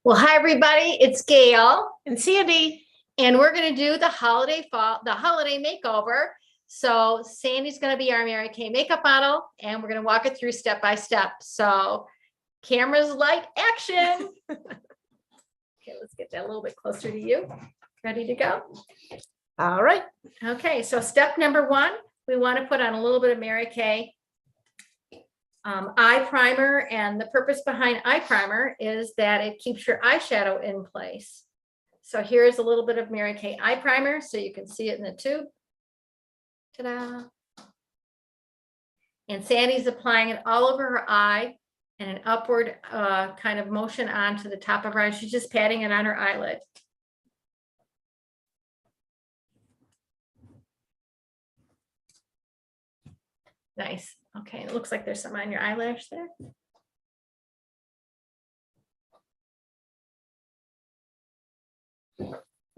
Well, hi everybody, it's Gail, And Sandy, and we're going to do the holiday makeover. So Sandy's going to be our Mary Kay makeup model, and we're going to walk it through step by step. So cameras, light, action. Okay, let's get that a little bit closer to you. Ready to go? all right. Okay, so step number one, we want to put on a little bit of Mary Kay eye primer, and the purpose behind eye primer is that it keeps your eyeshadow in place. So here's a little bit of Mary Kay eye primer so you can see it in the tube. Ta-da! And Sandy's applying it all over her eye and an upward kind of motion onto the top of her eye. She's just patting it on her eyelid. Nice. Okay, it looks like there's some on your eyelash there.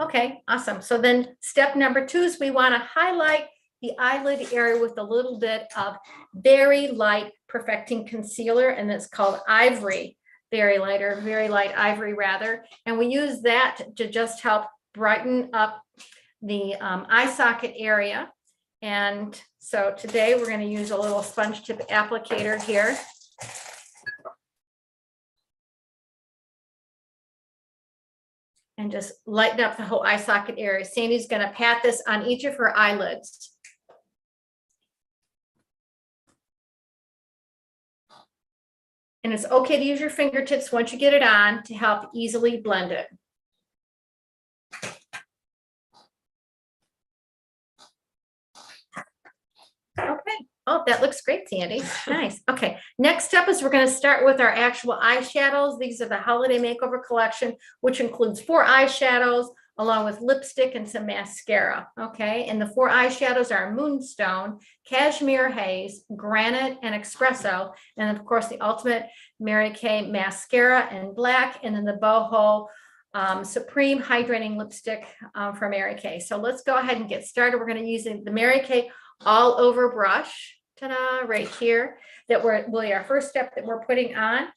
Okay, awesome. So then step number two is we want to highlight the eyelid area with a little bit of very light perfecting concealer, and it's called Ivory, very light ivory rather. And we use that to just help brighten up the eye socket area. And so today we're going to use a little sponge tip applicator here. And just lighten up the whole eye socket area. Sandy's going to pat this on each of her eyelids. And it's okay to use your fingertips once you get it on to help easily blend it. Okay. Oh, that looks great, Sandy. Nice. Okay. Next step is we're going to start with our actual eyeshadows. These are the Holiday Makeover collection, which includes 4 eyeshadows along with lipstick and some mascara. Okay. And the 4 eyeshadows are Moonstone, Cashmere Haze, Granite, and Espresso. And of course, the ultimate Mary Kay mascara in black, and then the Boho Supreme Hydrating Lipstick from Mary Kay. So let's go ahead and get started. We're going to use the Mary Kay all over brush, ta-da, right here, that will be our first step that we're putting on,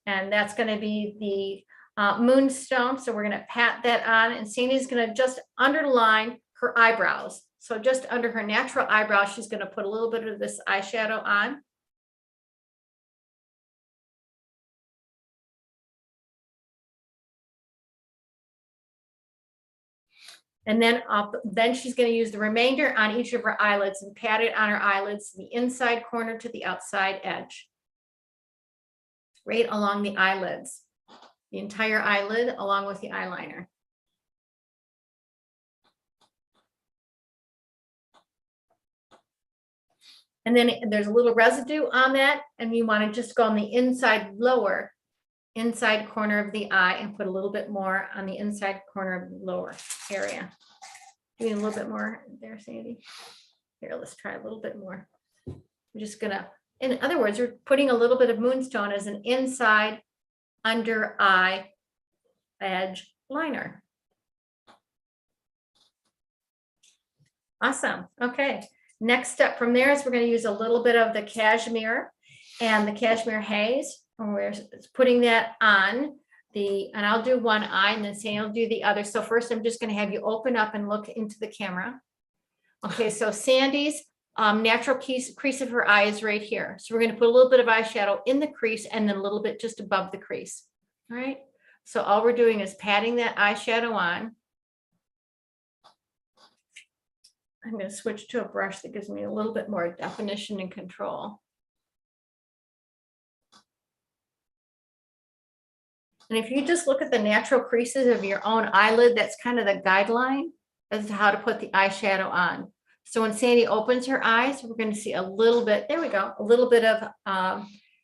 and that's going to be the Moonstone. So we're going to pat that on, and Sandy's going to just underline her eyebrows. So just under her natural eyebrow, she's going to put a little bit of this eyeshadow on. And then she's going to use the remainder on each of her eyelids and pat it on her eyelids, the inside corner to the outside edge. Right along the eyelids, the entire eyelid along with the eyeliner. And then there's a little residue on that, and you want to just go on the inside inside corner of the eye and put a little bit more on the inside corner of the lower area. Doing a little bit more there, Sandy. Here, let's try a little bit more. I'm just gonna, in other words, we're putting a little bit of Moonstone as an inside under eye edge liner. Awesome. Okay. Next step from there is we're going to use a little bit of the Cashmere and the Cashmere Haze. And we're putting that on and I'll do one eye, and then Sandy will do the other. So first I'm just going to have you open up and look into the camera. Okay, so Sandy's natural crease of her eye is right here. So we're going to put a little bit of eyeshadow in the crease and then a little bit just above the crease. All right. So all we're doing is patting that eyeshadow on. I'm going to switch to a brush that gives me a little bit more definition and control. And if you just look at the natural creases of your own eyelid, that's kind of the guideline as to how to put the eyeshadow on. So when Sandy opens her eyes, we're going to see a little bit, there we go, a little bit of,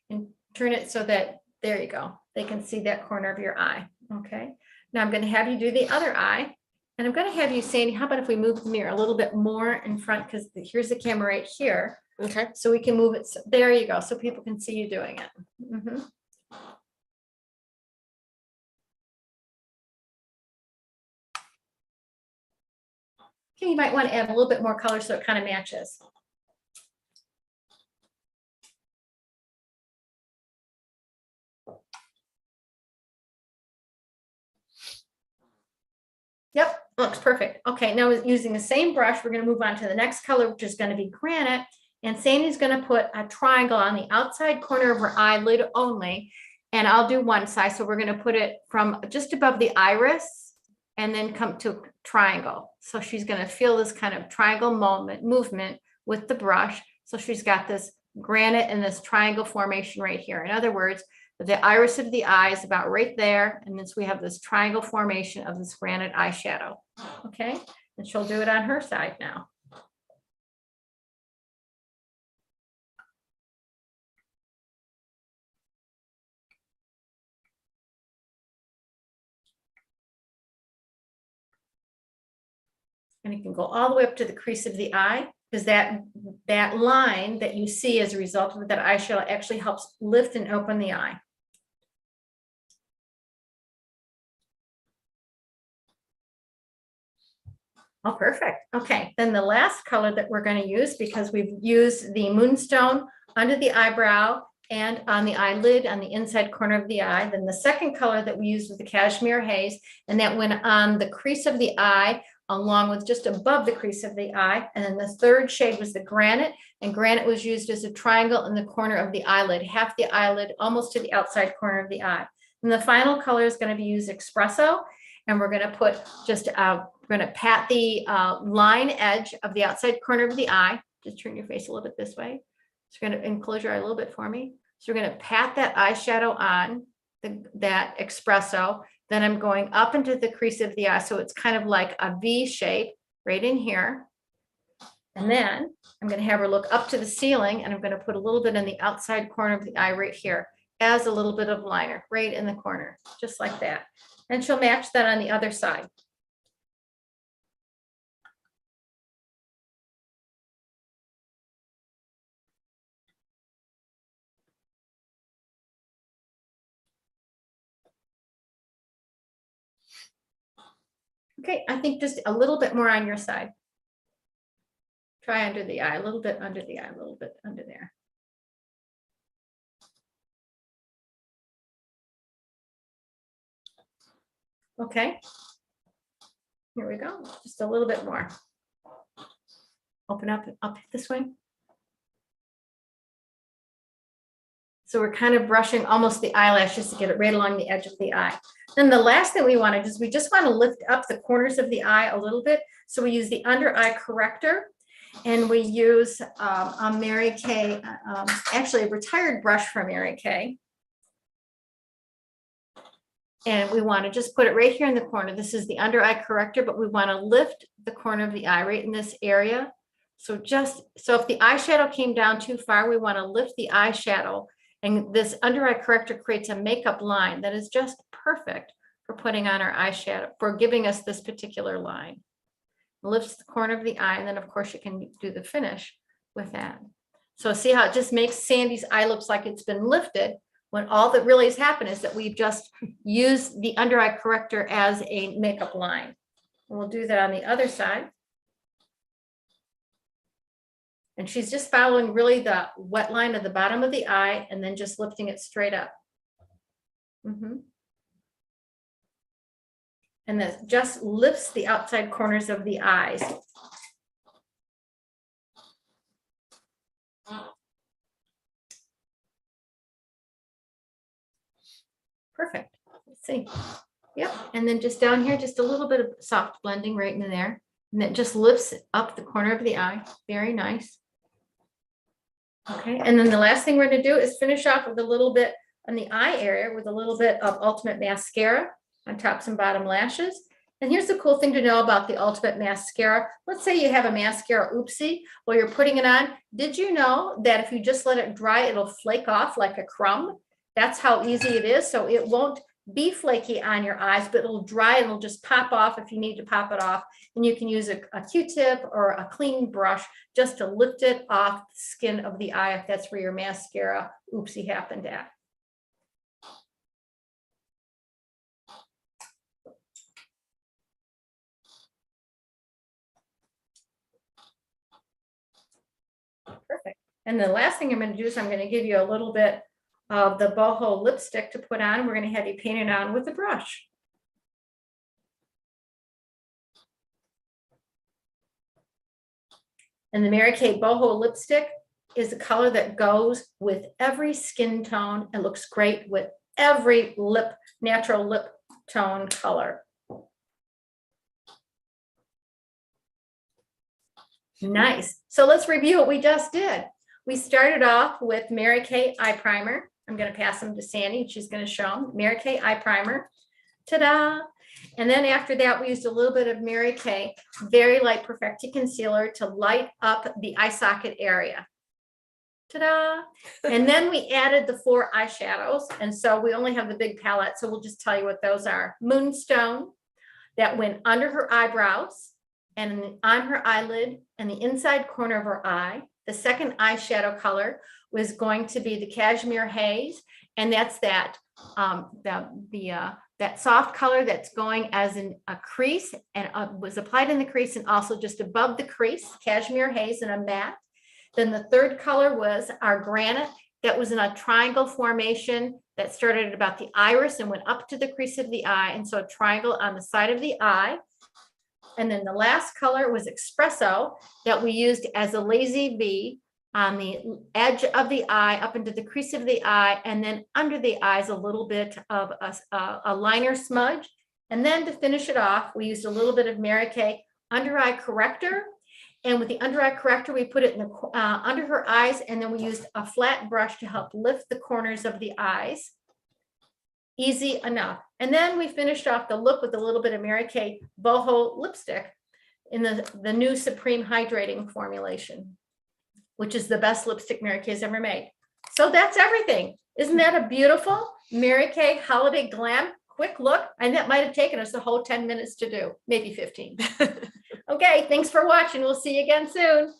and turn it so that, there you go, they can see that corner of your eye. Okay. Now I'm going to have you do the other eye. And I'm going to have you, Sandy, how about if we move the mirror a little bit more in front, because here's the camera right here. Okay. So we can move it. So there you go. So people can see you doing it. Mm-hmm. Okay, you might want to add a little bit more color so it kind of matches. Yep, looks perfect. Okay, now using the same brush, we're going to move on to the next color, which is going to be granite. And Sandy's going to put a triangle on the outside corner of her eyelid only. And I'll do one side. So we're going to put it from just above the iris and then come to a triangle. So she's going to feel this kind of triangle movement with the brush. So she's got this granite and this triangle formation right here. In other words, the iris of the eye is about right there. And then we have this triangle formation of this granite eyeshadow. Okay. And she'll do it on her side now. And you can go all the way up to the crease of the eye, because that line that you see as a result of that eyeshadow actually helps lift and open the eye. Oh, perfect. Okay, then the last color that we're going to use, because we've used the moonstone under the eyebrow and on the eyelid on the inside corner of the eye. Then the second color that we used was the cashmere haze, and that went on the crease of the eye along with just above the crease of the eye. And then the third shade was the granite, and granite was used as a triangle in the corner of the eyelid, half the eyelid, almost to the outside corner of the eye. And the final color is going to be used espresso, and we're going to put just we're going to pat the line edge of the outside corner of the eye. Just turn your face a little bit this way. So we're going to enclose your eye a little bit for me. So we're going to pat that eyeshadow on that espresso. Then I'm going up into the crease of the eye. So it's kind of like a V shape right in here. And then I'm going to have her look up to the ceiling, and I'm going to put a little bit in the outside corner of the eye right here as a little bit of liner right in the corner, just like that. And she'll match that on the other side. Okay, I think just a little bit more on your side. Try under the eye, a little bit under the eye, a little bit under there. Okay. Here we go. Just a little bit more. Open up this way. So we're kind of brushing almost the eyelashes to get it right along the edge of the eye. Then the last thing we want to do is we just want to lift up the corners of the eye a little bit. So we use the under eye corrector, and we use a Mary Kay, actually a retired brush from Mary Kay. And we want to just put it right here in the corner. This is the under eye corrector, but we want to lift the corner of the eye right in this area. So if the eyeshadow came down too far, we want to lift the eyeshadow. And this under eye corrector creates a makeup line that is just perfect for putting on our eyeshadow, for giving us this particular line. It lifts the corner of the eye, and then of course you can do the finish with that. So see how it just makes Sandy's eye looks like it's been lifted, when all that really has happened is that we've just used the under eye corrector as a makeup line. And we'll do that on the other side. And she's just following really the wet line at the bottom of the eye and then just lifting it straight up. And that just lifts the outside corners of the eyes. Perfect. Let's see. Yep. And then just down here, just a little bit of soft blending right in there. And it just lifts up the corner of the eye. Very nice. Okay. And then the last thing we're going to do is finish off with a little bit on the eye area with a little bit of Ultimate Mascara on tops and bottom lashes. And here's the cool thing to know about the Ultimate Mascara. Let's say you have a mascara oopsie while you're putting it on. Did you know that if you just let it dry, it'll flake off like a crumb? That's how easy it is. So it won't be flaky on your eyes, but it'll dry and it'll just pop off if you need to pop it off. And you can use a Q-tip or a clean brush just to lift it off the skin of the eye if that's where your mascara oopsie happened at. Perfect. And the last thing I'm going to do is I'm going to give you a little bit of the boho lipstick to put on. We're going to have you paint it on with a brush. And the Mary Kay Boho lipstick is a color that goes with every skin tone and looks great with every natural lip tone color. Nice. So let's review what we just did. We started off with Mary Kay eye primer. I'm going to pass them to Sandy. She's going to show them. Mary Kay eye primer. Ta-da. And then after that, we used a little bit of Mary Kay Very Light Perfecti Concealer to light up the eye socket area. Ta-da. And then we added the 4 eyeshadows. And so we only have the big palette. So we'll just tell you what those are. Moonstone, that went under her eyebrows and on her eyelid and the inside corner of her eye. The second eyeshadow color was going to be the Cashmere Haze. And that's that, that soft color that's going as in a crease and was applied in the crease and also just above the crease, Cashmere Haze in a matte. Then the third color was our Granite that was in a triangle formation that started at about the iris and went up to the crease of the eye. And so a triangle on the side of the eye. And then the last color was Espresso that we used as a lazy V on the edge of the eye up into the crease of the eye, and then under the eyes a little bit of a liner smudge. And then to finish it off, we used a little bit of Mary Kay Under Eye Corrector. And with the under eye corrector, we put it in the under her eyes, and then we used a flat brush to help lift the corners of the eyes. Easy enough. And then we finished off the look with a little bit of Mary Kay Boho lipstick in the new Supreme Hydrating formulation, which is the best lipstick Mary Kay's ever made. So that's everything. Isn't that a beautiful Mary Kay holiday glam quick look? And that might have taken us the whole 10 minutes to do, maybe 15. Okay, thanks for watching. We'll see you again soon.